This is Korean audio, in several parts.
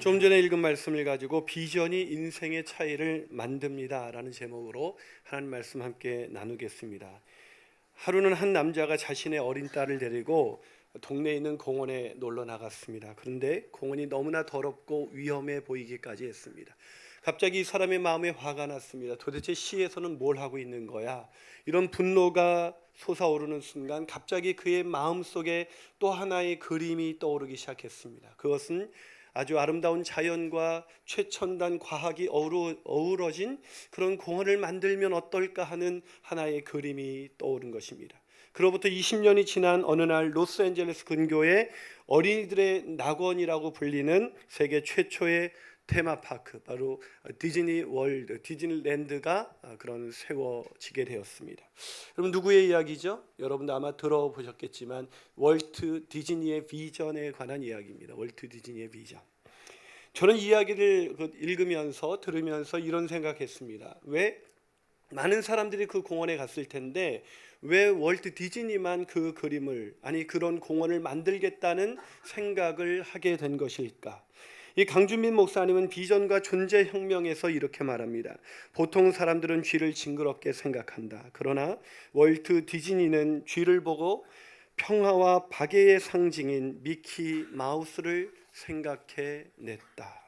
좀 전에 읽은 말씀을 가지고 비전이 인생의 차이를 만듭니다 라는 제목으로 하나님 말씀 함께 나누겠습니다. 하루는 한 남자가 자신의 어린 딸을 데리고 동네에 있는 공원에 놀러 나갔습니다. 그런데 공원이 너무나 더럽고 위험해 보이기까지 했습니다. 갑자기 이 사람의 마음에 화가 났습니다. 도대체 시에서는 뭘 하고 있는 거야? 이런 분노가 솟아오르는 순간 갑자기 그의 마음속에 또 하나의 그림이 떠오르기 시작했습니다. 그것은 아주 아름다운 자연과 최첨단 과학이 어우러진 그런 공원을 만들면 어떨까 하는 하나의 그림이 떠오른 것입니다. 그로부터 20년이 지난 어느 날 로스앤젤레스 근교에 어린이들의 낙원이라고 불리는 세계 최초의 테마파크, 바로 디즈니랜드가 그런 세워지게 되었습니다. 여러분, 누구의 이야기죠? 여러분도 아마 들어보셨겠지만 월트 디즈니의 비전에 관한 이야기입니다. 월트 디즈니의 비전. 저는 이야기를 읽으면서 들으면서 이런 생각했습니다. 왜 많은 사람들이 그 공원에 갔을 텐데 왜 월트 디즈니만 그 그림을, 그런 공원을 만들겠다는 생각을 하게 된 것일까? 이 강준민 목사님은 비전과 존재혁명에서 이렇게 말합니다. 보통 사람들은 쥐를 징그럽게 생각한다. 그러나 월트 디즈니는 쥐를 보고 평화와 박애의 상징인 미키 마우스를 생각해냈다.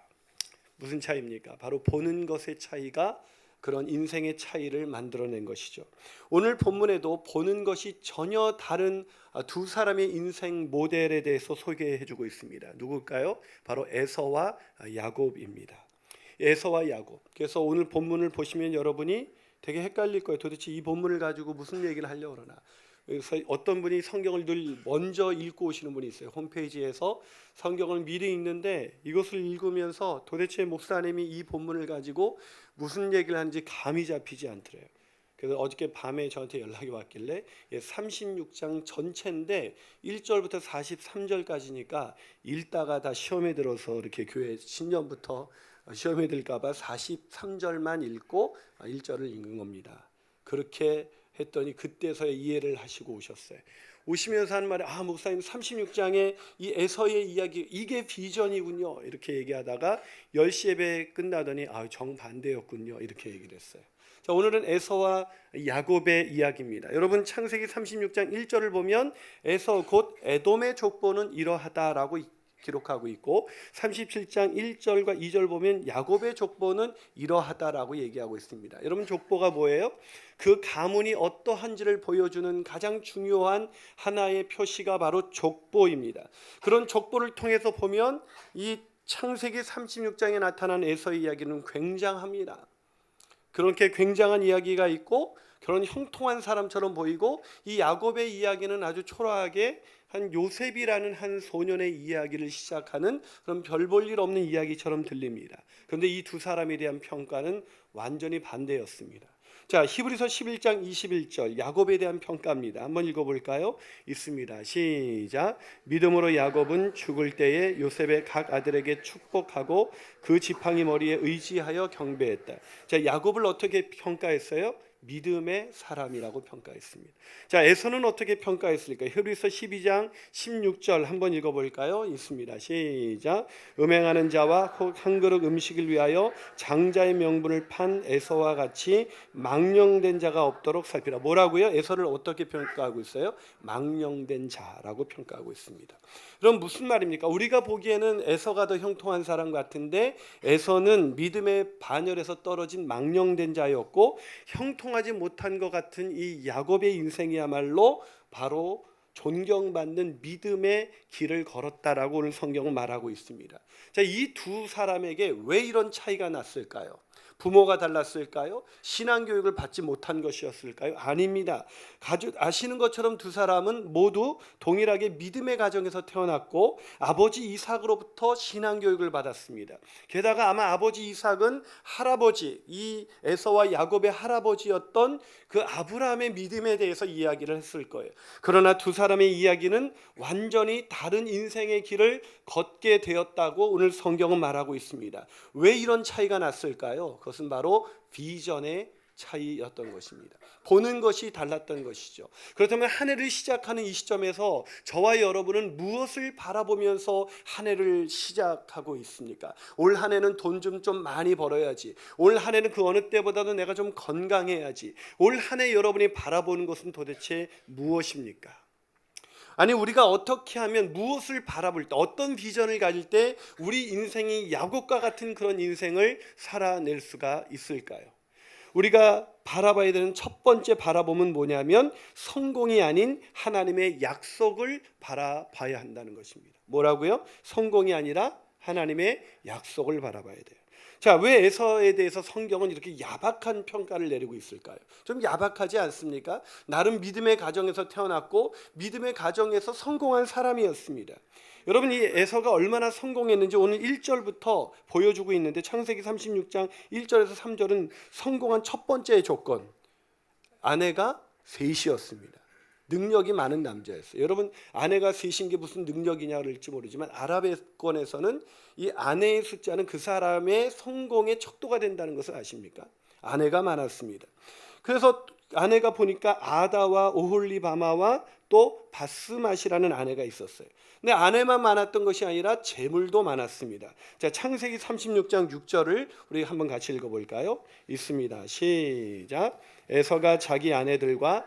무슨 차이입니까? 바로 보는 것의 차이가 그런 인생의 차이를 만들어낸 것이죠. 오늘 본문에도 보는 것이 전혀 다른 두 사람의 인생 모델에 대해서 소개해주고 있습니다. 누굴까요? 바로 에서와 야곱입니다. 에서와 야곱. 그래서 오늘 본문을 보시면 여러분이 되게 헷갈릴 거예요. 도대체 이 본문을 가지고 무슨 얘기를 하려고 그러나. 그래서 어떤 분이 성경을 늘 먼저 읽고 오시는 분이 있어요. 홈페이지에서 성경을 미리 읽는데 이것을 읽으면서 도대체 목사님이 이 본문을 가지고 무슨 얘기를 하는지 감이 잡히지 않더래요. 그래서 어저께 밤에 저한테 연락이 왔길래 36장 전체인데 1절부터 43절까지니까 읽다가 다 시험에 들어서 이렇게 교회 신년부터 시험에 들까 봐 43절만 읽고 1절을 읽은 겁니다. 그렇게 했더니 그때서야 이해를 하시고 오셨어요. 오시면서 하는 말이 목사님 36장의 이 에서의 이야기 이게 비전이군요 이렇게 얘기하다가 10시 예배 끝나더니 정반대였군요 이렇게 얘기를 했어요. 자, 오늘은 에서와 야곱의 이야기입니다. 여러분, 창세기 36장 1절을 보면 에서 곧 에돔의 족보는 이러하다라고 기록하고 있고 37장 1절과 2절 보면 야곱의 족보는 이러하다라고 얘기하고 있습니다. 여러분, 족보가 뭐예요? 그 가문이 어떠한지를 보여주는 가장 중요한 하나의 표시가 바로 족보입니다. 그런 족보를 통해서 보면 이 창세기 36장에 나타난 에서의 이야기는 굉장합니다. 그렇게 굉장한 이야기가 있고 그런 형통한 사람처럼 보이고 이 야곱의 이야기는 아주 초라하게 한 요셉이라는 한 소년의 이야기를 시작하는 그런 별 볼 일 없는 이야기처럼 들립니다. 그런데 이 두 사람에 대한 평가는 완전히 반대였습니다. 자, 히브리서 11장 21절 야곱에 대한 평가입니다. 한번 읽어볼까요? 있습니다. 시작. 믿음으로 야곱은 죽을 때에 요셉의 각 아들에게 축복하고 그 지팡이 머리에 의지하여 경배했다. 자, 야곱을 어떻게 평가했어요? 믿음의 사람이라고 평가했습니다. 자, 에서는 어떻게 평가했을까요? 히브리서 12장 16절 한번 읽어볼까요? 있습니다. 시작. 음행하는 자와 한 그릇 음식을 위하여 장자의 명분을 판 에서와 같이 망령된 자가 없도록 살피라. 뭐라고요? 에서를 어떻게 평가하고 있어요? 망령된 자라고 평가하고 있습니다. 그럼 무슨 말입니까? 우리가 보기에는 에서가 더 형통한 사람 같은데 에서는 믿음의 반열에서 떨어진 망령된 자였고 형통하지 못한 것 같은 이 야곱의 인생이야말로 바로 존경받는 믿음의 길을 걸었다라고 오늘 성경은 말하고 있습니다. 자, 이 두 사람에게 왜 이런 차이가 났을까요? 부모가 달랐을까요? 신앙교육을 받지 못한 것이었을까요? 아닙니다. 아시는 것처럼 두 사람은 모두 동일하게 믿음의 가정에서 태어났고 아버지 이삭으로부터 신앙교육을 받았습니다. 게다가 아마 아버지 이삭은 할아버지, 이 에서와 야곱의 할아버지였던 그 아브라함의 믿음에 대해서 이야기를 했을 거예요. 그러나 두 사람의 이야기는 완전히 다른 인생의 길을 걷게 되었다고 오늘 성경은 말하고 있습니다. 왜 이런 차이가 났을까요? 그것은 바로 비전의 차이였던 것입니다. 보는 것이 달랐던 것이죠. 그렇다면 한 해를 시작하는 이 시점에서 저와 여러분은 무엇을 바라보면서 한 해를 시작하고 있습니까? 올 한 해는 돈 좀 많이 벌어야지. 올 한 해는 그 어느 때보다도 내가 좀 건강해야지. 올 한 해 여러분이 바라보는 것은 도대체 무엇입니까? 아니, 우리가 어떻게 하면 무엇을 바라볼 때, 어떤 비전을 가질 때 우리 인생이 야곱과 같은 그런 인생을 살아낼 수가 있을까요? 우리가 바라봐야 되는 첫 번째 바라봄은 뭐냐면 성공이 아닌 하나님의 약속을 바라봐야 한다는 것입니다. 뭐라고요? 성공이 아니라 하나님의 약속을 바라봐야 돼요. 자, 왜 에서에 대해서 성경은 이렇게 야박한 평가를 내리고 있을까요? 좀 야박하지 않습니까? 나름 믿음의 가정에서 태어났고 믿음의 가정에서 성공한 사람이었습니다. 여러분, 이 에서가 얼마나 성공했는지 오늘 1절부터 보여주고 있는데, 창세기 36장 1절에서 3절은 성공한 첫 번째 조건, 아내가 셋이었습니다. 능력이 많은 남자였어요. 여러분, 아내가 셋인 게 무슨 능력이냐 그럴지 모르지만 아랍권에서는 이 아내의 숫자는 그 사람의 성공의 척도가 된다는 것을 아십니까? 아내가 많았습니다. 그래서 아내가 보니까 아다와 오홀리바마와 또 바스맛이라는 아내가 있었어요. 근데 아내만 많았던 것이 아니라 재물도 많았습니다. 자, 창세기 36장 6절을 우리 한번 같이 읽어볼까요? 있습니다. 시작. 에서가 자기 아내들과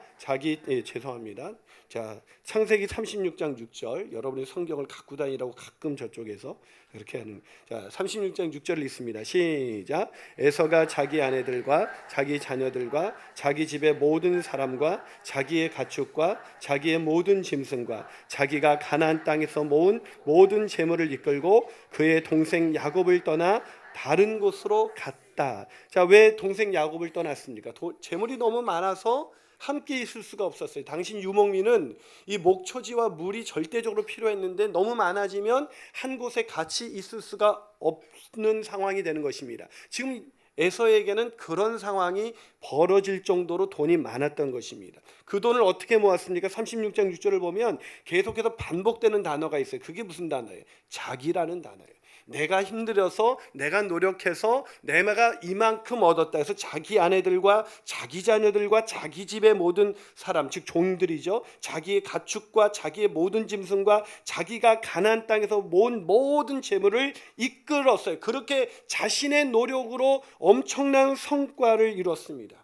죄송합니다. 자, 창세기 36장 6절, 여러분이 성경을 갖고 다니라고 가끔 저쪽에서 이렇게 하는. 자, 36장 6절을 읽습니다. 시작. 에서가 자기 아내들과 자기 자녀들과 자기 집의 모든 사람과 자기의 가축과 자기의 모든 짐승과 자기가 가나안 땅에서 모은 모든 재물을 이끌고 그의 동생 야곱을 떠나 다른 곳으로 갔다. 자, 왜 동생 야곱을 떠났습니까? 재물이 너무 많아서 함께 있을 수가 없었어요. 당신 유목민은 이 목초지와 물이 절대적으로 필요했는데 너무 많아지면 한 곳에 같이 있을 수가 없는 상황이 되는 것입니다. 지금 에서에게는 그런 상황이 벌어질 정도로 돈이 많았던 것입니다. 그 돈을 어떻게 모았습니까? 36장 6절을 보면 계속해서 반복되는 단어가 있어요. 그게 무슨 단어예요? 자기라는 단어예요. 내가 힘들어서, 내가 노력해서 내가 이만큼 얻었다 해서 자기 아내들과 자기 자녀들과 자기 집의 모든 사람, 즉 종들이죠, 자기의 가축과 자기의 모든 짐승과 자기가 가나안 땅에서 모은 모든 재물을 이끌었어요. 그렇게 자신의 노력으로 엄청난 성과를 이뤘습니다.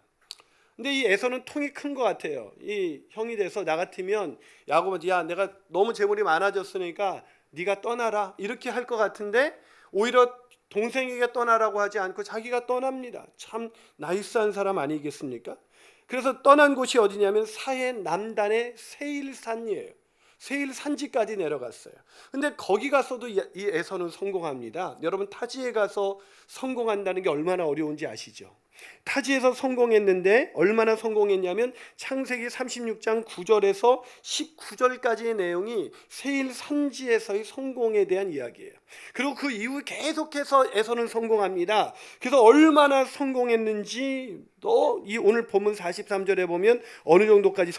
근데 이 에서는 통이 큰 것 같아요. 이 형이 돼서 나 같으면 야곱한테, 야, 내가 너무 재물이 많아졌으니까 네가 떠나라, 이렇게 할 것 같은데 오히려 동생에게 떠나라고 하지 않고 자기가 떠납니다. 참 나이스한 사람 아니겠습니까? 그래서 떠난 곳이 어디냐면 사해 남단의 세일산이에요. 세일 산지까지 내려갔어요. 근데 거기 가서도 이 에서는 성공합니다. 여러분, 타지에 가서 성공한다는 게 얼마나 어려운지 아시죠? 타지에서 성공했는데 얼마나 성공했냐면 창세기 36장 9절에서 19절까지의 내용이 세일 산지에서의 성공에 대한 이야기예요. 그리고 그 이후 계속해서 에서는 성공합니다. 그래서 얼마나 성공했는지 또 이 오늘 본문 43절에 보면 어느 정도까지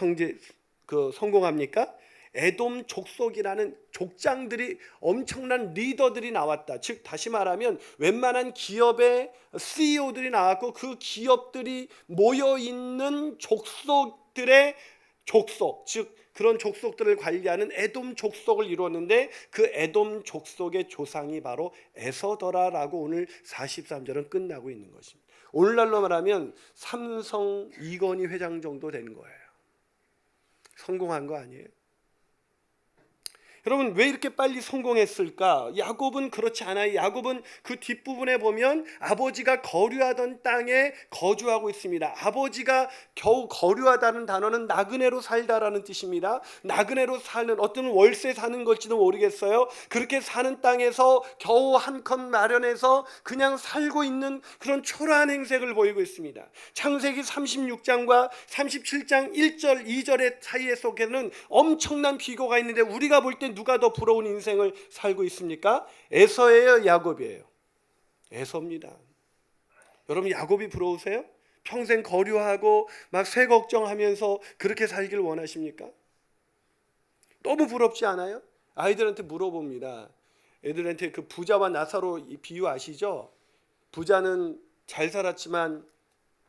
성공합니까? 에돔 족속이라는 족장들이, 엄청난 리더들이 나왔다. 즉 다시 말하면 웬만한 기업의 CEO들이 나왔고 그 기업들이 모여있는 족속들의 족속, 즉 그런 족속들을 관리하는 에돔 족속을 이루었는데 그 에돔 족속의 조상이 바로 에서더라라고 오늘 43절은 끝나고 있는 것입니다. 오늘날로 말하면 삼성 이건희 회장 정도 되는 거예요. 성공한 거 아니에요? 여러분, 왜 이렇게 빨리 성공했을까? 야곱은 그렇지 않아요. 야곱은 그 뒷부분에 보면 아버지가 거류하던 땅에 거주하고 있습니다. 아버지가 겨우 거류하다는 단어는 나그네로 살다라는 뜻입니다. 나그네로 사는, 어떤 월세 사는 걸지도 모르겠어요. 그렇게 사는 땅에서 겨우 한 컷 마련해서 그냥 살고 있는 그런 초라한 행색을 보이고 있습니다. 창세기 36장과 37장 1절 2절의 사이에 속에는 엄청난 비교가 있는데 우리가 볼 때 누가 더 부러운 인생을 살고 있습니까? 에서예요, 야곱이에요? 에서입니다. 여러분, 야곱이 부러우세요? 평생 거류하고 막 새 걱정하면서 그렇게 살길 원하십니까? 너무 부럽지 않아요? 아이들한테 물어봅니다. 애들한테 그 부자와 나사로 이 비유 아시죠? 부자는 잘 살았지만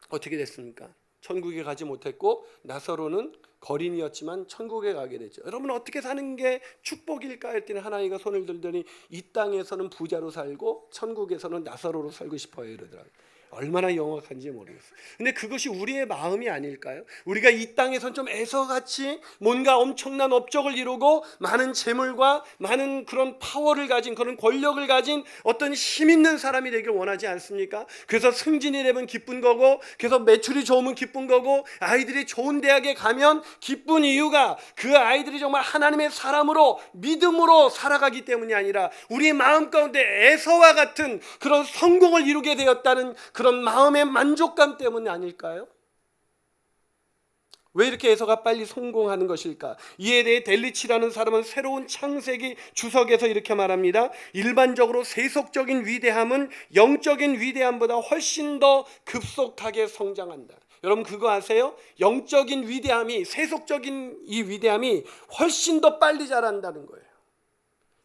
어떻게 됐습니까? 천국에 가지 못했고 나사로는 거린이었지만 천국에 가게 되죠. 여러분 어떻게 사는 게 축복일까 했더니 하나님과 손을 들더니 이 땅에서는 부자로 살고 천국에서는 나사로로 살고 싶어요 이러더라고요. 얼마나 영악한지 모르겠어요. 근데 그것이 우리의 마음이 아닐까요? 우리가 이 땅에선 좀 애서같이 뭔가 엄청난 업적을 이루고 많은 재물과 많은 그런 파워를 가진 그런 권력을 가진 어떤 힘 있는 사람이 되길 원하지 않습니까? 그래서 승진이 되면 기쁜 거고, 그래서 매출이 좋으면 기쁜 거고, 아이들이 좋은 대학에 가면 기쁜 이유가 그 아이들이 정말 하나님의 사람으로 믿음으로 살아가기 때문이 아니라 우리의 마음 가운데 에서와 같은 그런 성공을 이루게 되었다는 그런 마음의 만족감 때문이 아닐까요? 왜 이렇게 에서가 빨리 성공하는 것일까? 이에 대해 델리치라는 사람은 새로운 창세기 주석에서 이렇게 말합니다. 일반적으로 세속적인 위대함은 영적인 위대함보다 훨씬 더 급속하게 성장한다. 여러분 그거 아세요? 영적인 위대함이, 세속적인 이 위대함이 훨씬 더 빨리 자란다는 거예요.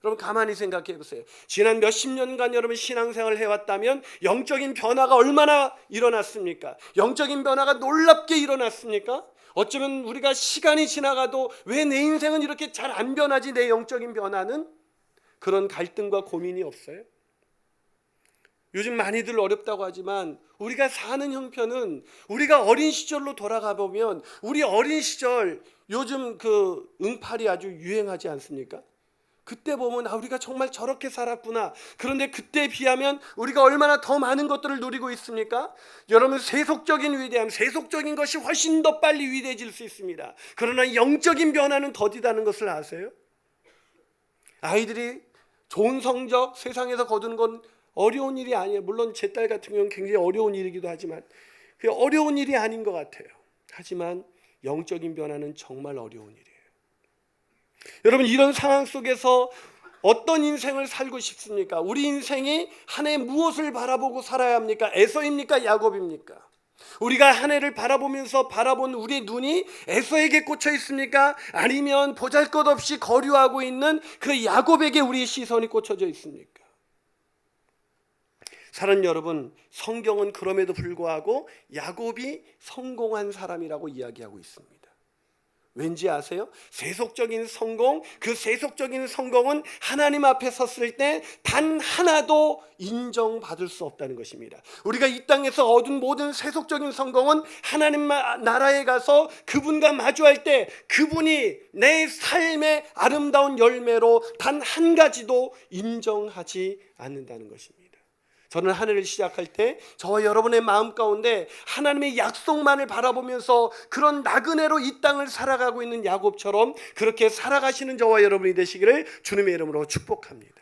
여러분 가만히 생각해 보세요. 지난 몇십 년간 여러분 신앙생활을 해왔다면 영적인 변화가 얼마나 일어났습니까? 영적인 변화가 놀랍게 일어났습니까? 어쩌면 우리가 시간이 지나가도 왜 내 인생은 이렇게 잘 안 변하지, 내 영적인 변화는? 그런 갈등과 고민이 없어요? 요즘 많이들 어렵다고 하지만 우리가 사는 형편은 우리가 어린 시절로 돌아가 보면 우리 어린 시절 요즘 그 응팔이 아주 유행하지 않습니까? 그때 보면 우리가 정말 저렇게 살았구나. 그런데 그때에 비하면 우리가 얼마나 더 많은 것들을 누리고 있습니까? 여러분 세속적인 위대함, 세속적인 것이 훨씬 더 빨리 위대해질 수 있습니다. 그러나 영적인 변화는 더디다는 것을 아세요? 아이들이 좋은 성적 세상에서 거두는 건 어려운 일이 아니에요. 물론 제 딸 같은 경우는 굉장히 어려운 일이기도 하지만 그게 어려운 일이 아닌 것 같아요. 하지만 영적인 변화는 정말 어려운 일이에요. 여러분 이런 상황 속에서 어떤 인생을 살고 싶습니까? 우리 인생이 한 해 무엇을 바라보고 살아야 합니까? 에서입니까? 야곱입니까? 우리가 한 해를 바라보면서 바라본 우리의 눈이 에서에게 꽂혀 있습니까? 아니면 보잘것없이 거류하고 있는 그 야곱에게 우리의 시선이 꽂혀져 있습니까? 사랑하는 여러분, 성경은 그럼에도 불구하고 야곱이 성공한 사람이라고 이야기하고 있습니다. 왠지 아세요? 세속적인 성공, 그 세속적인 성공은 하나님 앞에 섰을 때 단 하나도 인정받을 수 없다는 것입니다. 우리가 이 땅에서 얻은 모든 세속적인 성공은 하나님 나라에 가서 그분과 마주할 때 그분이 내 삶의 아름다운 열매로 단 한 가지도 인정하지 않는다는 것입니다. 저는 한 해를 시작할 때 저와 여러분의 마음 가운데 하나님의 약속만을 바라보면서 그런 나그네로 이 땅을 살아가고 있는 야곱처럼 그렇게 살아가시는 저와 여러분이 되시기를 주님의 이름으로 축복합니다.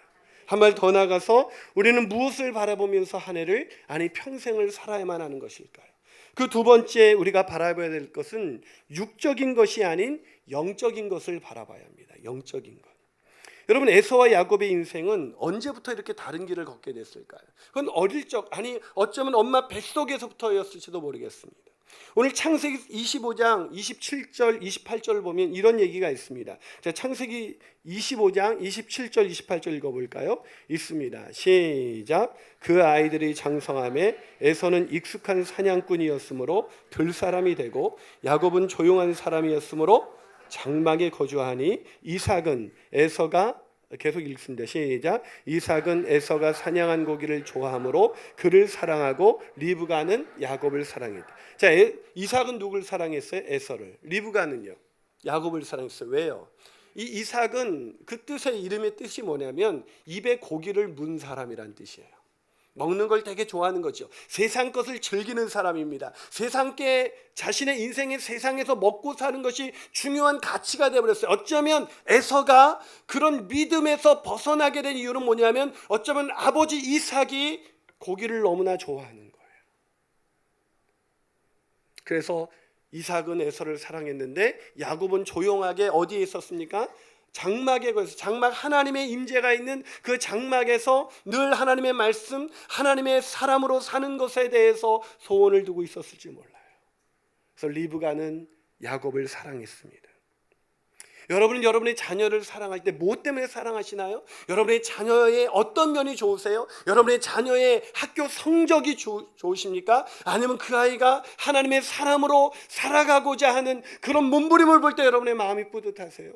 한 발 더 나가서 우리는 무엇을 바라보면서 한 해를, 아니 평생을 살아야만 하는 것일까요? 그 두 번째 우리가 바라봐야 될 것은 육적인 것이 아닌 영적인 것을 바라봐야 합니다. 영적인 것. 여러분 에서와 야곱의 인생은 언제부터 이렇게 다른 길을 걷게 됐을까요? 그건 어릴 적, 아니 어쩌면 엄마 뱃속에서부터였을지도 모르겠습니다. 오늘 창세기 25장 27절 28절을 보면 이런 얘기가 있습니다. 자, 창세기 25장 27절 28절 읽어볼까요? 있습니다. 시작. 그 아이들이 장성함에 에서는 익숙한 사냥꾼이었으므로 들사람이 되고 야곱은 조용한 사람이었으므로 장막에 거주하니 이삭은 에서가, 계속 읽습니다. 시작. 이삭은 에서가 사냥한 고기를 좋아하므로 그를 사랑하고 리브가는 야곱을 사랑했다. 자, 이삭은 누굴 사랑했어요? 에서를. 리브가는요? 야곱을 사랑했어요. 왜요? 이 이삭은 그 뜻의 이름의 뜻이 뭐냐면 입에 고기를 문 사람이란 뜻이에요. 먹는 걸 되게 좋아하는 거죠. 세상 것을 즐기는 사람입니다. 세상께 자신의 인생의 세상에서 먹고 사는 것이 중요한 가치가 되어버렸어요. 어쩌면 에서가 그런 믿음에서 벗어나게 된 이유는 뭐냐면 어쩌면 아버지 이삭이 고기를 너무나 좋아하는 거예요. 그래서 이삭은 에서를 사랑했는데 야곱은 조용하게 어디에 있었습니까? 장막에 거해서, 장막, 하나님의 임재가 있는 그 장막에서 늘 하나님의 말씀, 하나님의 사람으로 사는 것에 대해서 소원을 두고 있었을지 몰라요. 그래서 리브가는 야곱을 사랑했습니다. 여러분은 여러분의 자녀를 사랑할 때 무엇 때문에 사랑하시나요? 여러분의 자녀의 어떤 면이 좋으세요? 여러분의 자녀의 학교 성적이 좋으십니까? 아니면 그 아이가 하나님의 사람으로 살아가고자 하는 그런 몸부림을 볼 때 여러분의 마음이 뿌듯하세요?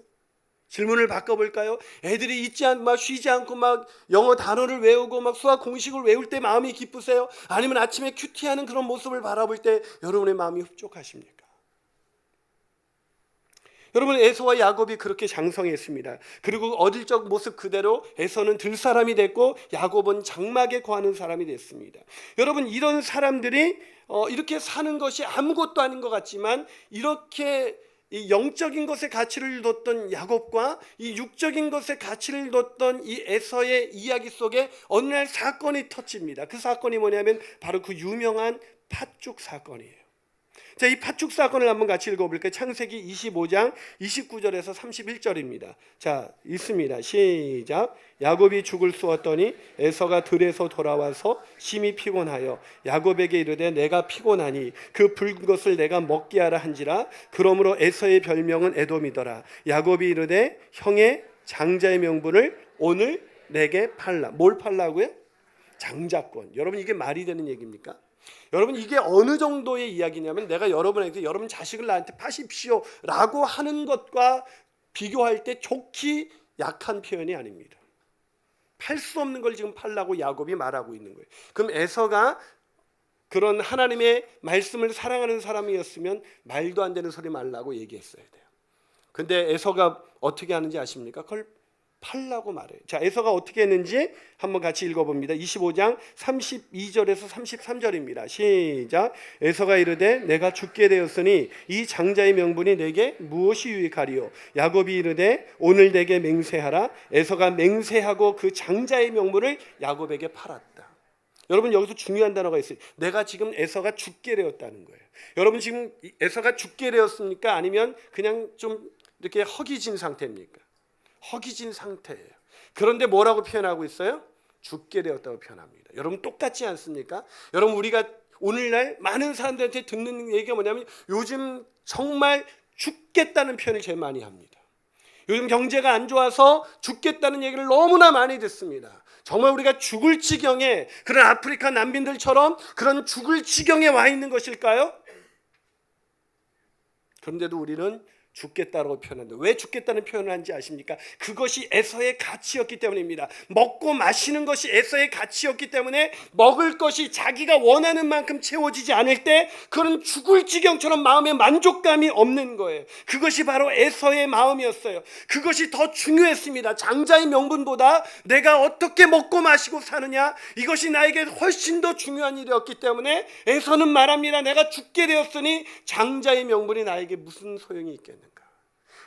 질문을 바꿔볼까요? 애들이 막 쉬지 않고 막 영어 단어를 외우고 막 수학 공식을 외울 때 마음이 기쁘세요? 아니면 아침에 큐티하는 그런 모습을 바라볼 때 여러분의 마음이 흡족하십니까? 여러분, 에서와 야곱이 그렇게 장성했습니다. 그리고 어릴 적 모습 그대로 에서는 들사람이 됐고 야곱은 장막에 거하는 사람이 됐습니다. 여러분, 이런 사람들이 이렇게 사는 것이 아무것도 아닌 것 같지만 이렇게 이 영적인 것에 가치를 뒀던 야곱과 이 육적인 것에 가치를 뒀던 이 에서의 이야기 속에 어느 날 사건이 터집니다. 그 사건이 뭐냐면 바로 그 유명한 팥죽 사건이에요. 자, 이 팥죽 사건을 한번 같이 읽어볼까요? 창세기 25장 29절에서 31절입니다. 자, 읽습니다. 시작. 야곱이 죽을 쏘았더니 에서가 들에서 돌아와서 심히 피곤하여 야곱에게 이르되 내가 피곤하니 그 붉은 것을 내가 먹게 하라 한지라. 그러므로 에서의 별명은 에돔이더라. 야곱이 이르되 형의 장자의 명분을 오늘 내게 팔라. 뭘 팔라고요? 장자권. 여러분, 이게 말이 되는 얘기입니까? 여러분, 이게 어느 정도의 이야기냐면 내가 여러분에게 여러분 자식을 나한테 파십시오 라고 하는 것과 비교할 때 좋기 약한 표현이 아닙니다. 팔 수 없는 걸 지금 팔라고 야곱이 말하고 있는 거예요. 그럼 에서가 그런 하나님의 말씀을 사랑하는 사람이었으면 말도 안 되는 소리 말라고 얘기했어야 돼요. 근데 에서가 어떻게 하는지 아십니까? 그걸 팔라고 말해요. 자, 에서가 어떻게 했는지 한번 같이 읽어봅니다. 25장 32절에서 33절입니다. 시작. 에서가 이르되 내가 죽게 되었으니 이 장자의 명분이 내게 무엇이 유익하리요? 야곱이 이르되 오늘 내게 맹세하라. 에서가 맹세하고 그 장자의 명분을 야곱에게 팔았다. 여러분, 여기서 중요한 단어가 있어요. 내가 지금 에서가 죽게 되었다는 거예요. 여러분, 지금 에서가 죽게 되었습니까? 아니면 그냥 좀 이렇게 허기진 상태입니까? 허기진 상태예요. 그런데 뭐라고 표현하고 있어요? 죽게 되었다고 표현합니다. 여러분, 똑같지 않습니까? 여러분, 우리가 오늘날 많은 사람들한테 듣는 얘기가 뭐냐면 요즘 정말 죽겠다는 표현을 제일 많이 합니다. 요즘 경제가 안 좋아서 죽겠다는 얘기를 너무나 많이 듣습니다. 정말 우리가 죽을 지경에, 그런 아프리카 난민들처럼 그런 죽을 지경에 와 있는 것일까요? 그런데도 우리는 죽겠다라고 표현한다. 왜 죽겠다는 표현을 하는지 아십니까? 그것이 에서의 가치였기 때문입니다. 먹고 마시는 것이 에서의 가치였기 때문에 먹을 것이 자기가 원하는 만큼 채워지지 않을 때 그런 죽을 지경처럼 마음에 만족감이 없는 거예요. 그것이 바로 에서의 마음이었어요. 그것이 더 중요했습니다. 장자의 명분보다 내가 어떻게 먹고 마시고 사느냐, 이것이 나에게 훨씬 더 중요한 일이었기 때문에 에서는 말합니다. 내가 죽게 되었으니 장자의 명분이 나에게 무슨 소용이 있겠는가?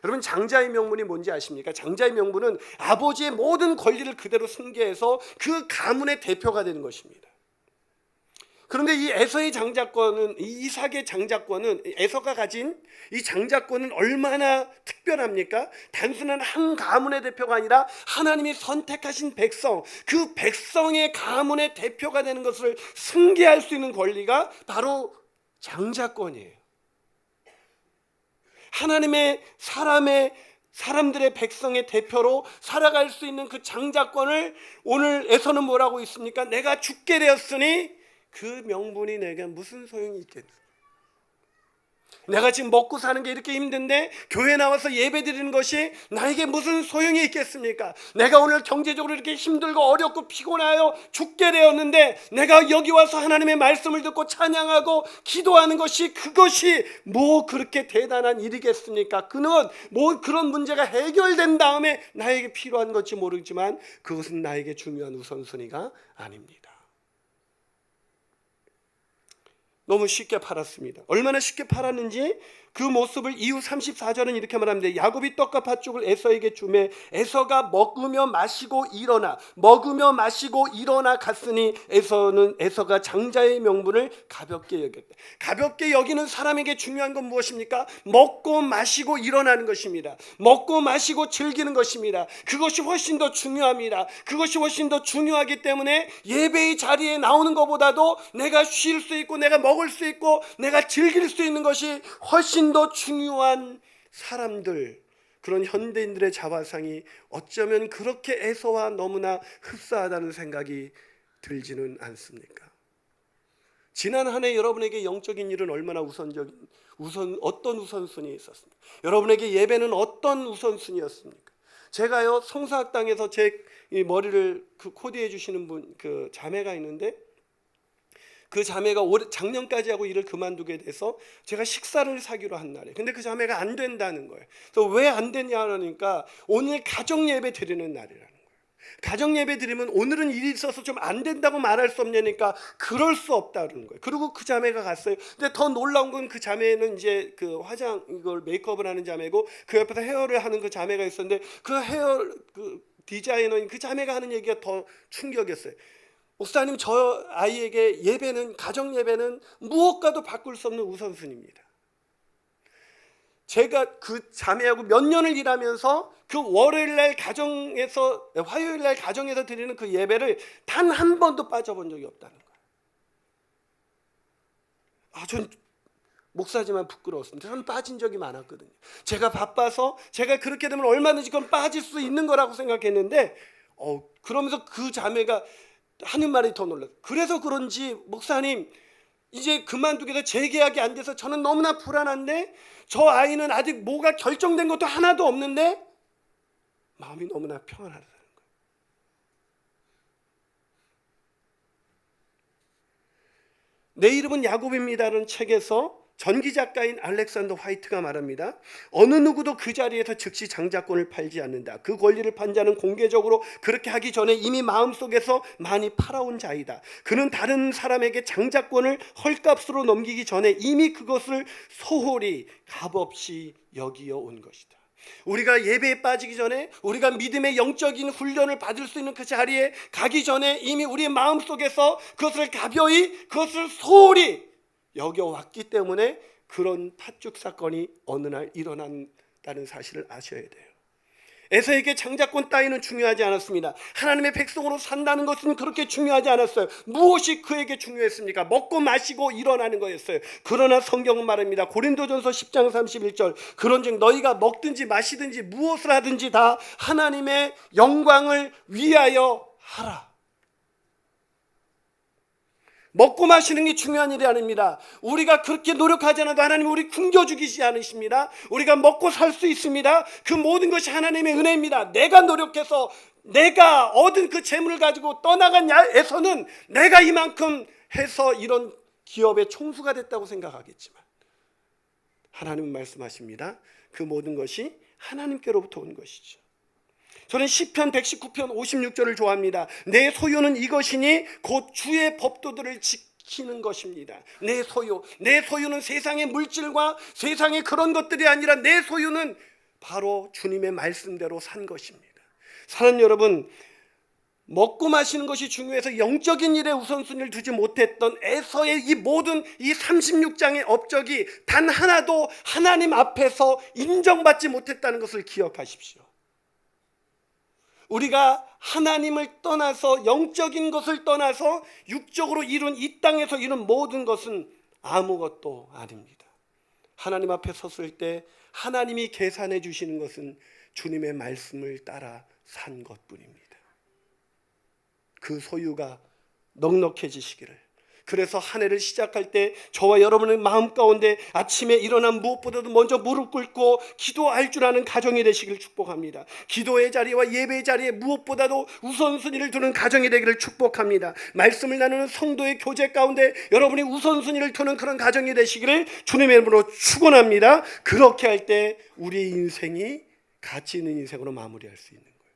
여러분, 장자의 명분이 뭔지 아십니까? 장자의 명분은 아버지의 모든 권리를 그대로 승계해서 그 가문의 대표가 되는 것입니다. 그런데 이 에서의 장자권은, 이 이삭의 장자권은, 에서가 가진 이 장자권은 얼마나 특별합니까? 단순한 한 가문의 대표가 아니라 하나님이 선택하신 백성, 그 백성의 가문의 대표가 되는 것을 승계할 수 있는 권리가 바로 장자권이에요. 하나님의 사람들의 백성의 대표로 살아갈 수 있는 그 장자권을 오늘 에서는 뭐라고 있습니까? 내가 죽게 되었으니 그 명분이 내게 무슨 소용이 있겠습니까? 내가 지금 먹고 사는 게 이렇게 힘든데 교회 나와서 예배 드리는 것이 나에게 무슨 소용이 있겠습니까? 내가 오늘 경제적으로 이렇게 힘들고 어렵고 피곤하여 죽게 되었는데 내가 여기 와서 하나님의 말씀을 듣고 찬양하고 기도하는 것이, 그것이 뭐 그렇게 대단한 일이겠습니까? 그는 뭐 그런 문제가 해결된 다음에 나에게 필요한 건지 모르지만 그것은 나에게 중요한 우선순위가 아닙니다. 너무 쉽게 팔았습니다. 얼마나 쉽게 팔았는지 그 모습을 이후 34절은 이렇게 말합니다. 야곱이 떡과 팥죽을 에서에게 주매 에서가 먹으며 마시고 일어나 갔으니 에서가 장자의 명분을 가볍게 여겼다. 가볍게 여기는 사람에게 중요한 건 무엇입니까? 먹고 마시고 일어나는 것입니다. 먹고 마시고 즐기는 것입니다. 그것이 훨씬 더 중요합니다. 그것이 훨씬 더 중요하기 때문에 예배의 자리에 나오는 것보다도 내가 쉴 수 있고 내가 먹을 수 있고 내가 즐길 수 있는 것이 훨씬 더 중요한 사람들, 그런 현대인들의 자화상이 어쩌면 그렇게 에서와 너무나 흡사하다는 생각이 들지는 않습니까? 지난 한 해 여러분에게 영적인 일은 얼마나 어떤 우선순위에 있었습니까? 여러분에게 예배는 어떤 우선순위였습니까? 제가요, 성사학당에서 제 머리를 코디해 주시는 그 자매가 있는데, 그 자매가 작년까지 하고 일을 그만두게 돼서 제가 식사를 사기로 한 날에, 근데 그 자매가 안 된다는 거예요. 그래서 왜 안 됐냐 하니까 오늘 가정 예배 드리는 날이라는 거예요. 가정 예배 드리면 오늘은 일이 있어서 좀 안 된다고 말할 수 없냐니까 그럴 수 없다는 거예요. 그리고 그 자매가 갔어요. 근데 더 놀라운 건 그 자매는 이제 그 이걸 메이크업을 하는 자매고, 그 옆에서 헤어를 하는 그 자매가 있었는데, 그 헤어 그 디자이너인 그 자매가 하는 얘기가 더 충격이었어요. 목사님, 저 아이에게 예배는, 가정 예배는 무엇과도 바꿀 수 없는 우선순위입니다. 제가 그 자매하고 몇 년을 일하면서 그 화요일날 가정에서 드리는 그 예배를 단 한 번도 빠져본 적이 없다는 거예요. 전 목사지만 부끄러웠습니다. 저는 빠진 적이 많았거든요. 제가 바빠서 제가 그렇게 되면 얼마든지 그건 빠질 수 있는 거라고 생각했는데, 그러면서 그 자매가 하는 말이 더 놀랐어요. 그래서 그런지 목사님, 이제 그만두게 돼서 재계약이 안 돼서 저는 너무나 불안한데, 저 아이는 아직 뭐가 결정된 것도 하나도 없는데 마음이 너무나 평안하다는 거예요. 내 이름은 야곱입니다라는 책에서 전기 작가인 알렉산더 화이트가 말합니다. 어느 누구도 그 자리에서 즉시 장자권을 팔지 않는다. 그 권리를 판 자는 공개적으로 그렇게 하기 전에 이미 마음속에서 많이 팔아온 자이다. 그는 다른 사람에게 장자권을 헐값으로 넘기기 전에 이미 그것을 소홀히 값없이 여기어 온 것이다. 우리가 예배에 빠지기 전에, 우리가 믿음의 영적인 훈련을 받을 수 있는 그 자리에 가기 전에 이미 우리의 마음속에서 그것을 가벼이, 그것을 소홀히 여겨왔기 때문에 그런 팥죽 사건이 어느 날 일어난다는 사실을 아셔야 돼요. 에서에게 장자권 따위는 중요하지 않았습니다. 하나님의 백성으로 산다는 것은 그렇게 중요하지 않았어요. 무엇이 그에게 중요했습니까? 먹고 마시고 일어나는 거였어요. 그러나 성경은 말합니다. 고린도전서 10장 31절, 그런즉 너희가 먹든지 마시든지 무엇을 하든지 다 하나님의 영광을 위하여 하라. 먹고 마시는 게 중요한 일이 아닙니다. 우리가 그렇게 노력하지 않아도 하나님은 우리 굶겨주기지 않으십니다. 우리가 먹고 살 수 있습니다. 그 모든 것이 하나님의 은혜입니다. 내가 노력해서 내가 얻은 그 재물을 가지고 떠나갔냐에서는 내가 이만큼 해서 이런 기업의 총수가 됐다고 생각하겠지만, 하나님은 말씀하십니다. 그 모든 것이 하나님께로부터 온 것이죠. 저는 시편 119편 56절을 좋아합니다. 내 소유는 이것이니 곧 주의 법도들을 지키는 것입니다. 내 소유는 세상의 물질과 세상의 그런 것들이 아니라 내 소유는 바로 주님의 말씀대로 산 것입니다. 사랑하는 여러분, 먹고 마시는 것이 중요해서 영적인 일에 우선순위를 두지 못했던 에서의 이 모든 이 36장의 업적이 단 하나도 하나님 앞에서 인정받지 못했다는 것을 기억하십시오. 우리가 하나님을 떠나서, 영적인 것을 떠나서 육적으로 이룬 이 땅에서 이룬 모든 것은 아무것도 아닙니다. 하나님 앞에 섰을 때 하나님이 계산해 주시는 것은 주님의 말씀을 따라 산 것뿐입니다. 그 소유가 넉넉해지시기를. 그래서 한 해를 시작할 때 저와 여러분의 마음 가운데 아침에 일어난 무엇보다도 먼저 무릎 꿇고 기도할 줄 아는 가정이 되시길 축복합니다. 기도의 자리와 예배의 자리에 무엇보다도 우선순위를 두는 가정이 되기를 축복합니다. 말씀을 나누는 성도의 교제 가운데 여러분이 우선순위를 두는 그런 가정이 되시기를 주님의 이름으로 축원합니다. 그렇게 할 때 우리의 인생이 가치 있는 인생으로 마무리할 수 있는 거예요.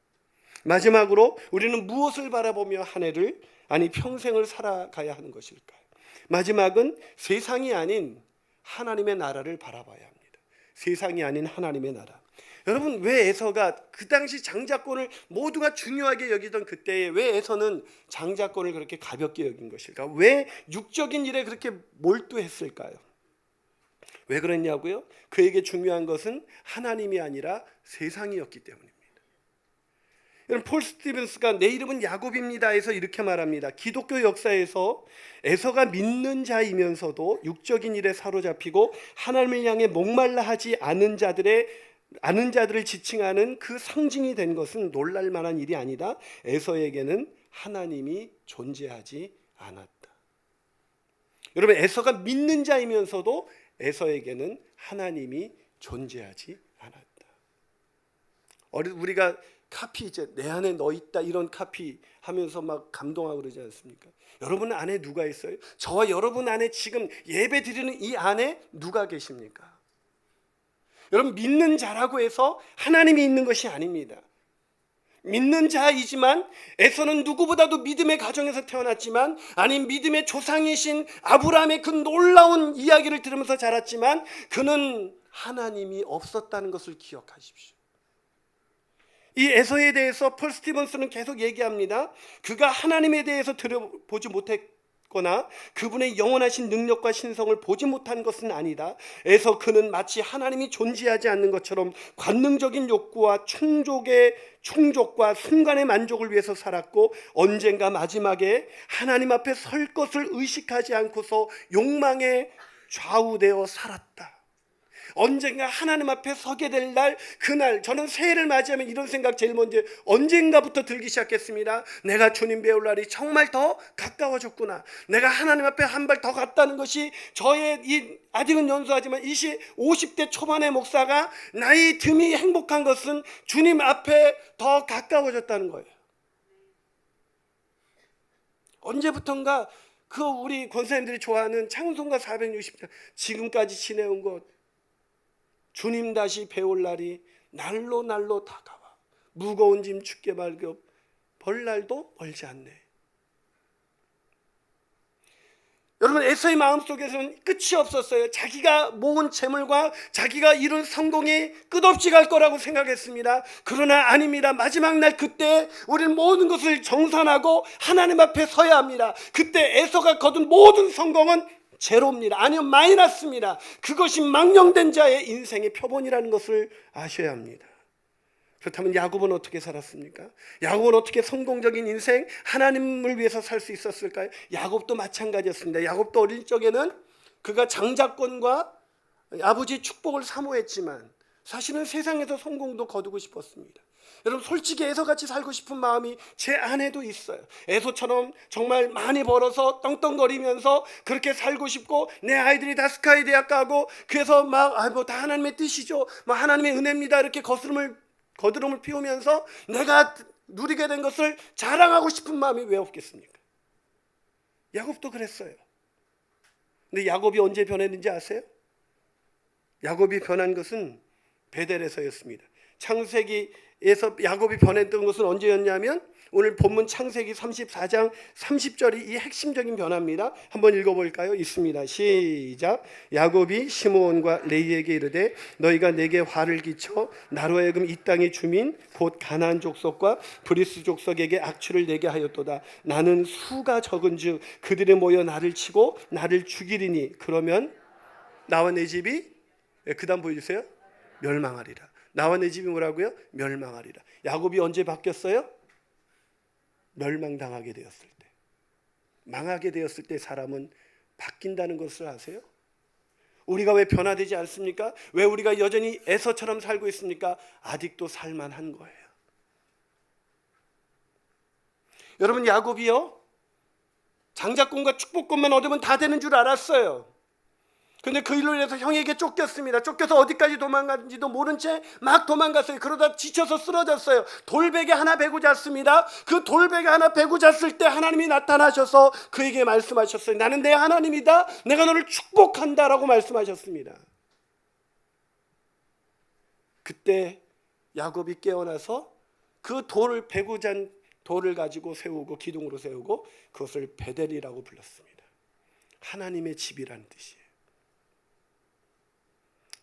마지막으로 우리는 무엇을 바라보며 한 해를, 아니 평생을 살아가야 하는 것일까요? 마지막은 세상이 아닌 하나님의 나라를 바라봐야 합니다. 세상이 아닌 하나님의 나라. 여러분, 왜 에서가 그 당시 장자권을 모두가 중요하게 여기던 그때에 왜 에서는 장자권을 그렇게 가볍게 여긴 것일까? 왜 육적인 일에 그렇게 몰두했을까요? 왜 그랬냐고요? 그에게 중요한 것은 하나님이 아니라 세상이었기 때문입니다. 폴 스티븐스가 내 이름은 야곱입니다 해서 이렇게 말합니다. 기독교 역사에서 에서가 믿는 자이면서도 육적인 일에 사로잡히고 하나님을 향해 목말라 하지 않은 자들의 아는 자들을 지칭하는 그 상징이 된 것은 놀랄 만한 일이 아니다. 에서에게는 하나님이 존재하지 않았다. 여러분, 에서가 믿는 자이면서도 에서에게는 하나님이 존재하지 않았다. 우리가 카피, 이제 내 안에 너 있다, 이런 카피 하면서 막 감동하고 그러지 않습니까? 여러분 안에 누가 있어요? 저와 여러분 안에 지금 예배 드리는 이 안에 누가 계십니까? 여러분, 믿는 자라고 해서 하나님이 있는 것이 아닙니다. 믿는 자이지만 에서는 누구보다도 믿음의 가정에서 태어났지만, 아니 믿음의 조상이신 아브라함의 그 놀라운 이야기를 들으면서 자랐지만 그는 하나님이 없었다는 것을 기억하십시오. 이 에서에 대해서 폴 스티븐스는 계속 얘기합니다. 그가 하나님에 대해서 들어보지 못했거나 그분의 영원하신 능력과 신성을 보지 못한 것은 아니다. 에서 그는 마치 하나님이 존재하지 않는 것처럼 관능적인 욕구와 충족과 순간의 만족을 위해서 살았고, 언젠가 마지막에 하나님 앞에 설 것을 의식하지 않고서 욕망에 좌우되어 살았다. 언젠가 하나님 앞에 서게 될 날, 그날, 저는 새해를 맞이하면 이런 생각 제일 먼저 언젠가부터 들기 시작했습니다. 내가 주님 배울 날이 정말 더 가까워졌구나. 내가 하나님 앞에 한 발 더 갔다는 것이 저의 이 아직은 연소하지만 50대 초반의 목사가 나이 듬이 행복한 것은 주님 앞에 더 가까워졌다는 거예요. 언제부턴가 그 우리 권사님들이 좋아하는 창송가 460장, 지금까지 지내온 것, 주님 다시 배울 날이 날로 다가와 무거운 짐 죽게 발급 벌 날도 멀지 않네. 여러분, 에서의 마음속에서는 끝이 없었어요. 자기가 모은 재물과 자기가 이룬 성공이 끝없이 갈 거라고 생각했습니다. 그러나 아닙니다. 마지막 날, 그때 우리는 모든 것을 정산하고 하나님 앞에 서야 합니다. 그때 에서가 거둔 모든 성공은 제로입니다. 아니요, 마이너스입니다. 그것이 망령된 자의 인생의 표본이라는 것을 아셔야 합니다. 그렇다면 야곱은 어떻게 살았습니까? 야곱은 어떻게 성공적인 인생, 하나님을 위해서 살 수 있었을까요? 야곱도 마찬가지였습니다. 야곱도 어릴 적에는 그가 장자권과 아버지의 축복을 사모했지만 사실은 세상에서 성공도 거두고 싶었습니다. 여러분, 솔직히 에서같이 살고 싶은 마음이 제 안에도 있어요. 에서처럼 정말 많이 벌어서 떵떵거리면서 그렇게 살고 싶고, 내 아이들이 다 스카이 대학 가고, 그래서 막 다 하나님의 뜻이죠, 하나님의 은혜입니다, 이렇게 거드름을 피우면서 내가 누리게 된 것을 자랑하고 싶은 마음이 왜 없겠습니까? 야곱도 그랬어요. 근데 야곱이 언제 변했는지 아세요? 야곱이 변한 것은 베델에서였습니다. 창세기에서 야곱이 변했던 것은 언제였냐면, 오늘 본문 창세기 34장 30절이 이 핵심적인 변화입니다. 한번 읽어볼까요? 있습니다. 시작. 야곱이 시므온과 레이에게 이르되 너희가 내게 화를 끼쳐 나로 하여금 이 땅의 주민 곧 가나안 족속과 브리스 족속에게 악취를 내게 하였도다. 나는 수가 적은즉 그들이 모여 나를 치고 나를 죽이리니 그러면 나와 내 집이, 그 다음 보여주세요. 멸망하리라. 나와 내 집이 뭐라고요? 멸망하리라. 야곱이 언제 바뀌었어요? 멸망당하게 되었을 때, 망하게 되었을 때 사람은 바뀐다는 것을 아세요? 우리가 왜 변화되지 않습니까? 왜 우리가 여전히 에서처럼 살고 있습니까? 아직도 살만한 거예요. 여러분, 야곱이요, 장자권과 축복권만 얻으면 다 되는 줄 알았어요. 근데 그 일로 인해서 형에게 쫓겼습니다. 쫓겨서 어디까지 도망갔는지도 모른 채 막 도망갔어요. 그러다 지쳐서 쓰러졌어요. 돌베개 하나 베고 잤습니다. 그 돌베개 하나 베고 잤을 때 하나님이 나타나셔서 그에게 말씀하셨어요. 나는 내 하나님이다. 내가 너를 축복한다라고 말씀하셨습니다. 그때 야곱이 깨어나서 그 돌을 베고 잔 돌을 가지고 세우고, 기둥으로 세우고, 그것을 베델이라고 불렀습니다. 하나님의 집이라는 뜻이에요.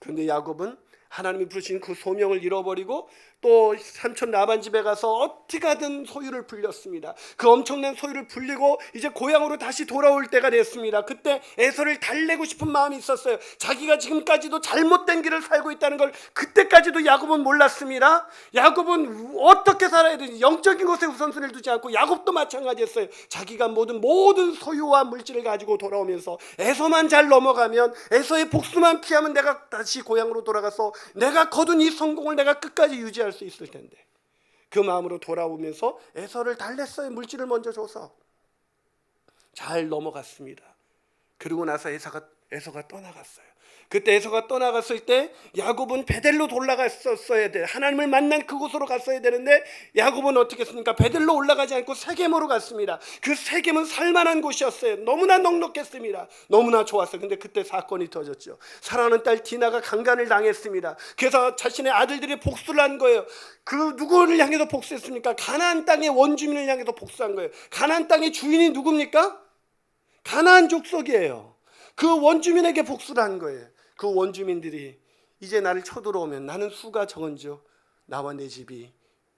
그런데 야곱은 하나님이 부르신 그 소명을 잃어버리고 또 삼촌 라반 집에 가서 어떻게 하든 소유를 불렸습니다. 그 엄청난 소유를 불리고 이제 고향으로 다시 돌아올 때가 됐습니다. 그때 에서를 달래고 싶은 마음이 있었어요. 자기가 지금까지도 잘못된 길을 살고 있다는 걸 그때까지도 야곱은 몰랐습니다. 야곱은 어떻게 살아야 되는지 영적인 것에 우선순위를 두지 않고, 야곱도 마찬가지였어요. 자기가 모든 소유와 물질을 가지고 돌아오면서 에서만 잘 넘어가면, 에서의 복수만 피하면 내가 다시 고향으로 돌아가서 내가 거둔 이 성공을 내가 끝까지 유지할 수 있을 텐데, 그 마음으로 돌아오면서 에서를 달랬어요. 물질을 먼저 줘서 잘 넘어갔습니다. 그리고 나서 에서가 떠나갔어요. 그때 에서가 떠나갔을 때 야곱은 베델로 올라갔었어야 돼. 하나님을 만난 그곳으로 갔어야 되는데 야곱은 어떻게 했습니까? 베델로 올라가지 않고 세겜으로 갔습니다. 그 세겜은 살만한 곳이었어요. 너무나 넉넉했습니다. 너무나 좋았어요. 근데 그때 사건이 터졌죠. 사랑하는 딸 디나가 강간을 당했습니다. 그래서 자신의 아들들이 복수를 한 거예요. 그 누구를 향해서 복수했습니까? 가나안 땅의 원주민을 향해서 복수한 거예요. 가나안 땅의 주인이 누굽니까? 가나안 족속이에요. 그 원주민에게 복수를 한 거예요. 그 원주민들이 이제 나를 쳐들어오면 나는 수가 적은즉 나와 내 집이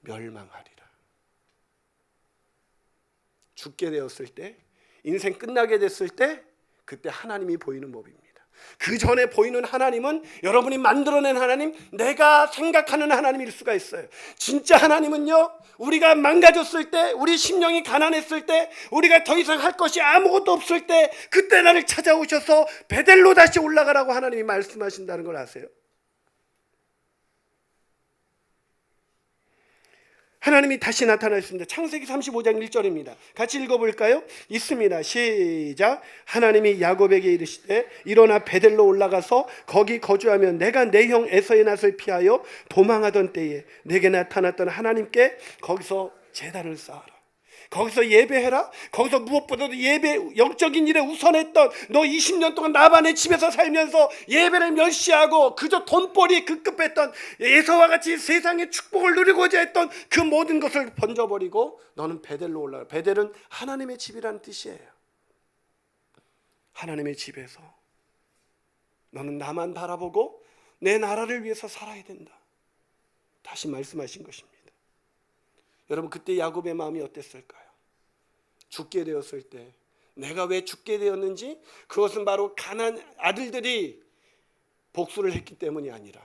멸망하리라. 죽게 되었을 때, 인생 끝나게 됐을 때, 그때 하나님이 보이는 법입니다. 그 전에 보이는 하나님은 여러분이 만들어낸 하나님, 내가 생각하는 하나님일 수가 있어요. 진짜 하나님은요, 우리가 망가졌을 때, 우리 심령이 가난했을 때, 우리가 더 이상 할 것이 아무것도 없을 때, 그때 나를 찾아오셔서 베델로 다시 올라가라고 하나님이 말씀하신다는 걸 아세요? 하나님이 다시 나타나셨습니다. 창세기 35장 1절입니다. 같이 읽어볼까요? 있습니다. 시작. 하나님이 야곱에게 이르시되 일어나 베델로 올라가서 거기 거주하며 내가 내 형 에서의 낯을 피하여 도망하던 때에 내게 나타났던 하나님께 거기서 제단을 쌓아라. 거기서 예배해라. 거기서 무엇보다도 예배, 영적인 일에 우선했던, 너 20년 동안 라반의 집에서 살면서 예배를 멸시하고 그저 돈벌이에 급급했던 에서와 같이 세상의 축복을 누리고자 했던 그 모든 것을 번져버리고 너는 베델로 올라가. 베델은 하나님의 집이라는 뜻이에요. 하나님의 집에서 너는 나만 바라보고 내 나라를 위해서 살아야 된다. 다시 말씀하신 것입니다. 여러분, 그때 야곱의 마음이 어땠을까요? 죽게 되었을 때 내가 왜 죽게 되었는지, 그것은 바로 가나안 아들들이 복수를 했기 때문이 아니라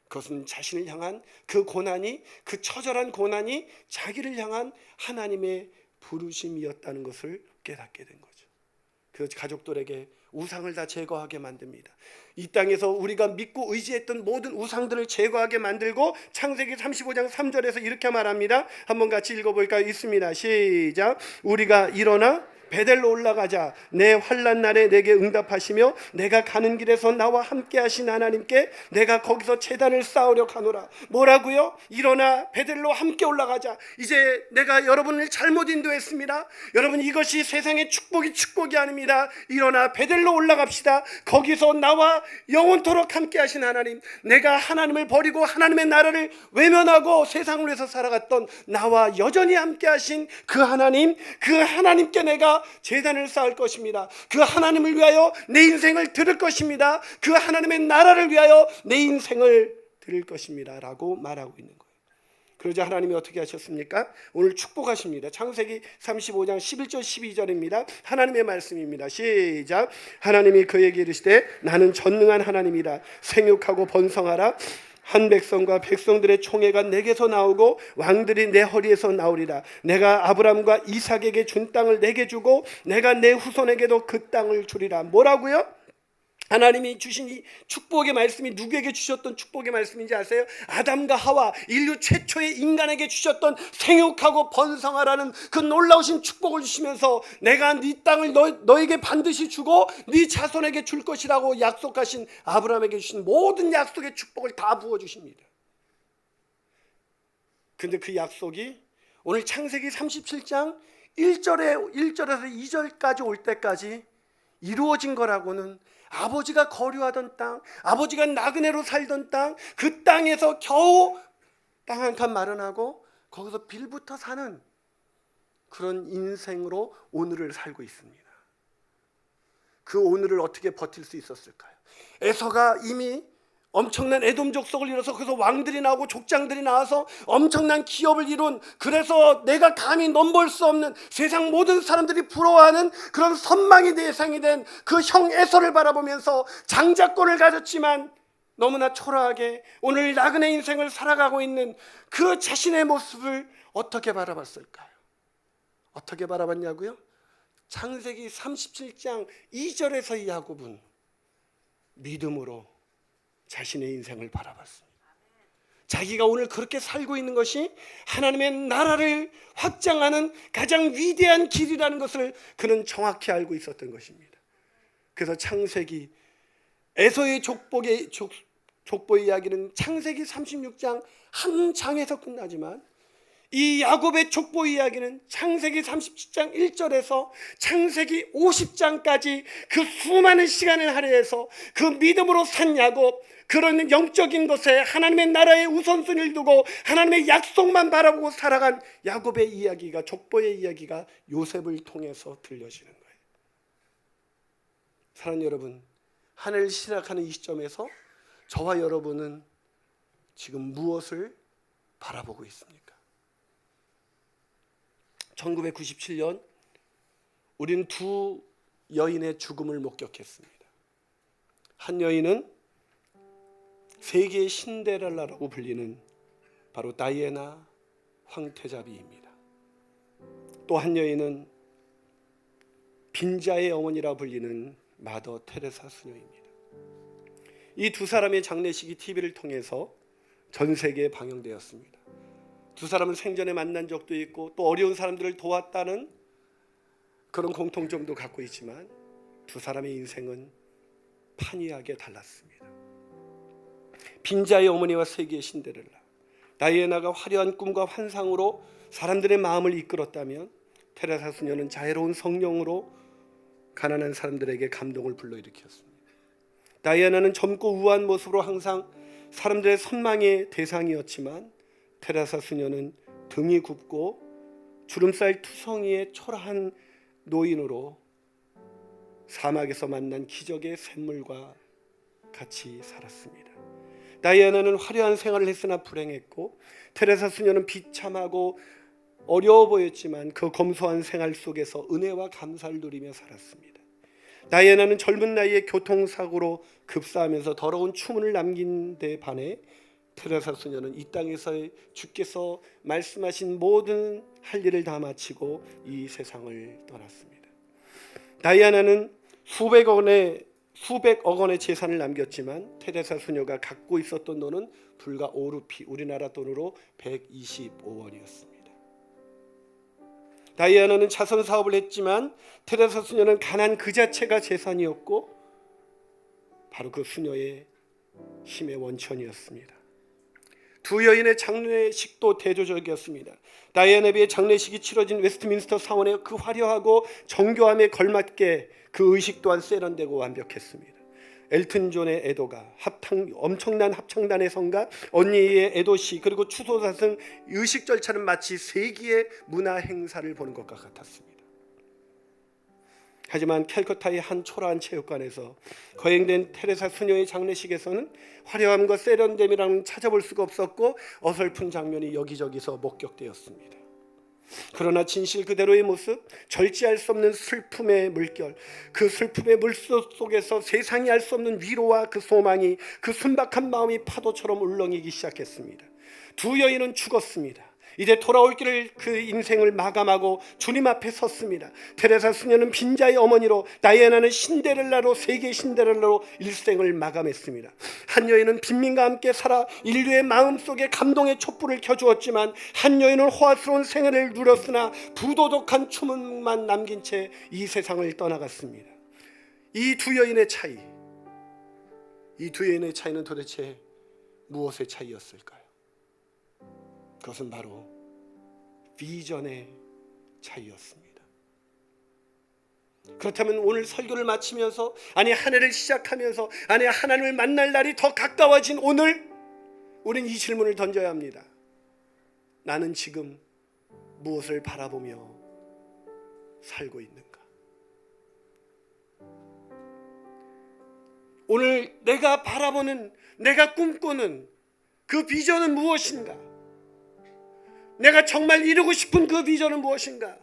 그것은 자신을 향한 그 고난이, 그 처절한 고난이 자기를 향한 하나님의 부르심이었다는 것을 깨닫게 된 거죠. 그래서 가족들에게 우상을 다 제거하게 만듭니다. 이 땅에서 우리가 믿고 의지했던 모든 우상들을 제거하게 만들고, 창세기 35장 3절에서 이렇게 말합니다. 한번 같이 읽어볼까요? 있습니다. 시작. 우리가 일어나 베델로 올라가자. 내 환난 날에 내게 응답하시며 내가 가는 길에서 나와 함께 하신 하나님께 내가 거기서 제단을 쌓으려 하노라. 뭐라고요? 일어나 베델로 함께 올라가자. 이제 내가 여러분을 잘못 인도했습니다. 여러분, 이것이 세상의 축복이 아닙니다. 일어나 베델로 올라갑시다. 거기서 나와 영원토록 함께 하신 하나님, 내가 하나님을 버리고 하나님의 나라를 외면하고 세상을 위해서 살아갔던 나와 여전히 함께 하신 그 하나님, 그 하나님께 내가 제단을 쌓을 것입니다. 그 하나님을 위하여 내 인생을 드릴 것입니다. 그 하나님의 나라를 위하여 내 인생을 드릴 것입니다 라고 말하고 있는 거예요. 그러자 하나님이 어떻게 하셨습니까? 오늘 축복하십니다. 창세기 35장 11절 12절입니다. 하나님의 말씀입니다. 시작. 하나님이 그에게 이르시되 나는 전능한 하나님이라. 생육하고 번성하라. 한 백성과 백성들의 총회가 내게서 나오고 왕들이 내 허리에서 나오리라. 내가 아브람과 이삭에게 준 땅을 내게 주고 내가 내 후손에게도 그 땅을 주리라. 뭐라고요? 하나님이 주신 이 축복의 말씀이 누구에게 주셨던 축복의 말씀인지 아세요? 아담과 하와, 인류 최초의 인간에게 주셨던 생육하고 번성하라는 그 놀라우신 축복을 주시면서 내가 네 땅을 너에게 반드시 주고 네 자손에게 줄 것이라고 약속하신 아브라함에게 주신 모든 약속의 축복을 다 부어주십니다. 근데 그 약속이 오늘 창세기 37장 1절에서 2절까지 올 때까지 이루어진 거라고는, 아버지가 거류하던 땅, 아버지가 나그네로 살던 땅, 그 땅에서 겨우 땅 한 칸 마련하고 거기서 빌부터 사는 그런 인생으로 오늘을 살고 있습니다. 그 오늘을 어떻게 버틸 수 있었을까요? 에서가 이미 엄청난 에돔 족속을 이뤄서 거기서 왕들이 나오고 족장들이 나와서 엄청난 기업을 이룬, 그래서 내가 감히 넘볼 수 없는, 세상 모든 사람들이 부러워하는 그런 선망의 대상이 된 그 형 에서를 바라보면서 장자권을 가졌지만 너무나 초라하게 오늘 나그네 인생을 살아가고 있는 그 자신의 모습을 어떻게 바라봤을까요? 어떻게 바라봤냐고요? 창세기 37장 2절에서 야곱은 믿음으로 자신의 인생을 바라봤습니다. 자기가 오늘 그렇게 살고 있는 것이 하나님의 나라를 확장하는 가장 위대한 길이라는 것을 그는 정확히 알고 있었던 것입니다. 그래서 창세기 에서의 족보의 이야기는 창세기 36장 한 장에서 끝나지만 이 야곱의 족보 이야기는 창세기 37장 1절에서 창세기 50장까지 그 수많은 시간을 할애해서 그 믿음으로 산 야곱, 그런 영적인 것에 하나님의 나라의 우선순위를 두고 하나님의 약속만 바라보고 살아간 야곱의 이야기가, 족보의 이야기가 요셉을 통해서 들려지는 거예요. 사랑하는 여러분, 하늘을 시작하는 이 시점에서 저와 여러분은 지금 무엇을 바라보고 있습니까? 1997년 우리는 두 여인의 죽음을 목격했습니다. 한 여인은 세계의 신데렐라라고 불리는 바로 다이애나 황태자비입니다. 또 한 여인은 빈자의 어머니라 불리는 마더 테레사 수녀입니다. 이 두 사람의 장례식이 TV를 통해서 전 세계에 방영되었습니다. 두 사람은 생전에 만난 적도 있고 또 어려운 사람들을 도왔다는 그런 공통점도 갖고 있지만 두 사람의 인생은 판이하게 달랐습니다. 빈자의 어머니와 세계의 신데렐라, 다이애나가 화려한 꿈과 환상으로 사람들의 마음을 이끌었다면 테레사 수녀는 자애로운 성령으로 가난한 사람들에게 감동을 불러일으켰습니다. 다이애나는 젊고 우아한 모습으로 항상 사람들의 선망의 대상이었지만 테레사 수녀는 등이 굽고 주름살 투성이의 초라한 노인으로 사막에서 만난 기적의 샘물과 같이 살았습니다. 다이애나는 화려한 생활을 했으나 불행했고 테레사 수녀는 비참하고 어려워 보였지만 그 검소한 생활 속에서 은혜와 감사를 누리며 살았습니다. 다이애나는 젊은 나이에 교통사고로 급사하면서 더러운 추문을 남긴 데 반해 테레사 수녀는 이 땅에서 주께서 말씀하신 모든 할 일을 다 마치고 이 세상을 떠났습니다. 다이애나는 수백억 원의 재산을 남겼지만 테레사 수녀가 갖고 있었던 돈은 불과 5루피, 우리나라 돈으로 125원이었습니다. 다이애나는 자선 사업을 했지만 테레사 수녀는 가난 그 자체가 재산이었고 바로 그 수녀의 힘의 원천이었습니다. 두 여인의 장례식도 대조적이었습니다. 다이애나비의 장례식이 치러진 웨스트민스터 사원의 그 화려하고 정교함에 걸맞게 그 의식 또한 세련되고 완벽했습니다. 엘튼 존의 애도가, 엄청난 합창단의 성가, 언니의 애도시, 그리고 추도사 등 의식 절차는 마치 세기의 문화 행사를 보는 것과 같았습니다. 하지만 캘커타의 한 초라한 체육관에서 거행된 테레사 수녀의 장례식에서는 화려함과 세련됨이라는 찾아볼 수가 없었고 어설픈 장면이 여기저기서 목격되었습니다. 그러나 진실 그대로의 모습, 절제할 수 없는 슬픔의 물결, 그 슬픔의 물속 속에서 세상이 알 수 없는 위로와 그 소망이, 그 순박한 마음이 파도처럼 울렁이기 시작했습니다. 두 여인은 죽었습니다. 이제 돌아올 길을 그 인생을 마감하고 주님 앞에 섰습니다. 테레사 수녀는 빈자의 어머니로, 다이애나는 신데렐라로, 세계 신데렐라로 일생을 마감했습니다. 한 여인은 빈민과 함께 살아 인류의 마음속에 감동의 촛불을 켜주었지만 한 여인은 호화스러운 생애를 누렸으나 부도덕한 추문만 남긴 채 이 세상을 떠나갔습니다. 이 두 여인의 차이는 도대체 무엇의 차이였을까요? 그것은 바로 비전의 차이였습니다. 그렇다면 오늘 설교를 마치면서, 아니 한 해를 시작하면서, 아니 하나님을 만날 날이 더 가까워진 오늘, 우린 이 질문을 던져야 합니다. 나는 지금 무엇을 바라보며 살고 있는가? 오늘 내가 바라보는, 내가 꿈꾸는 그 비전은 무엇인가? 내가 정말 이루고 싶은 그 비전은 무엇인가?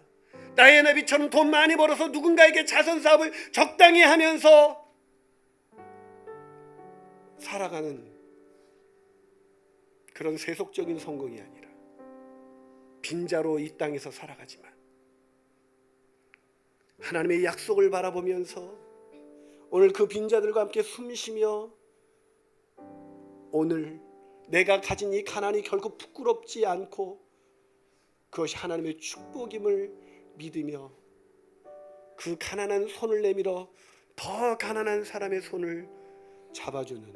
나의 나비처럼 돈 많이 벌어서 누군가에게 자선 사업을 적당히 하면서 살아가는 그런 세속적인 성공이 아니라 빈자로 이 땅에서 살아가지만 하나님의 약속을 바라보면서 오늘 그 빈자들과 함께 숨쉬며 오늘 내가 가진 이 가난이 결코 부끄럽지 않고 그것이 하나님의 축복임을 믿으며 그 가난한 손을 내밀어 더 가난한 사람의 손을 잡아주는,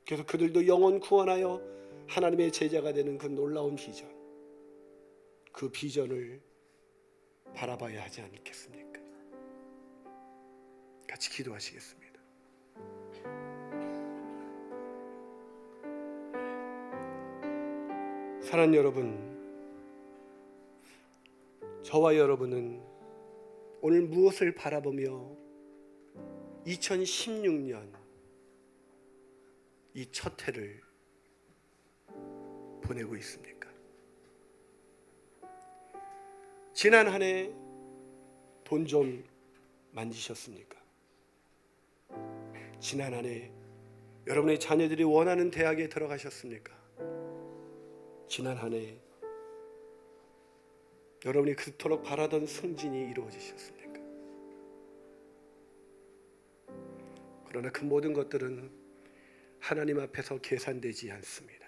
그래서 그들도 영혼 구원하여 하나님의 제자가 되는 그 놀라운 비전, 그 비전을 바라봐야 하지 않겠습니까? 같이 기도하시겠습니다. 사랑하는 여러분, 저와 여러분은 오늘 무엇을 바라보며 2016년 이 첫 해를 보내고 있습니까? 지난 한 해 돈 좀 만지셨습니까? 지난 한 해 여러분의 자녀들이 원하는 대학에 들어가셨습니까? 지난 한 해 여러분이 그토록 바라던 승진이 이루어지셨습니까? 그러나 그 모든 것들은 하나님 앞에서 계산되지 않습니다.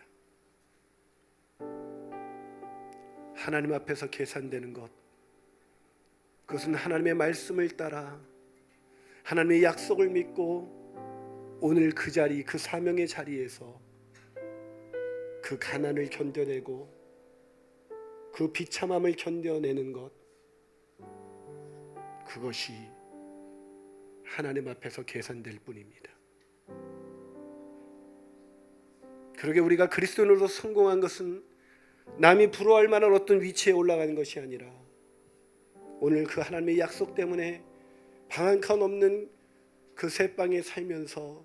하나님 앞에서 계산되는 것, 그것은 하나님의 말씀을 따라 하나님의 약속을 믿고 오늘 그 자리, 그 사명의 자리에서 그 가난을 견뎌내고 그 비참함을 견뎌내는 것, 그것이 하나님 앞에서 계산될 뿐입니다. 그러게 우리가 그리스도인으로 성공한 것은 남이 부러워할 만한 어떤 위치에 올라가는 것이 아니라 오늘 그 하나님의 약속 때문에 방 한 칸 없는 그 새방에 살면서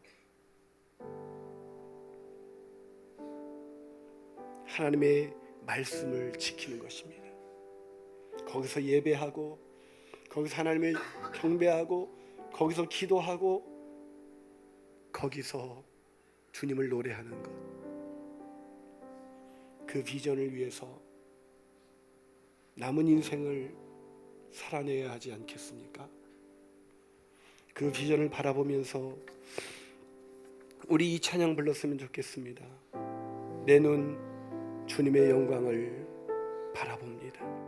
하나님의 말씀을 지키는 것입니다. 거기서 예배하고 거기서 하나님을 경배하고 거기서 기도하고 거기서 주님을 노래하는 것, 그 비전을 위해서 남은 인생을 살아내야 하지 않겠습니까? 그 비전을 바라보면서 우리 이 찬양 불렀으면 좋겠습니다. 내 눈 주님의 영광을 바라봅니다.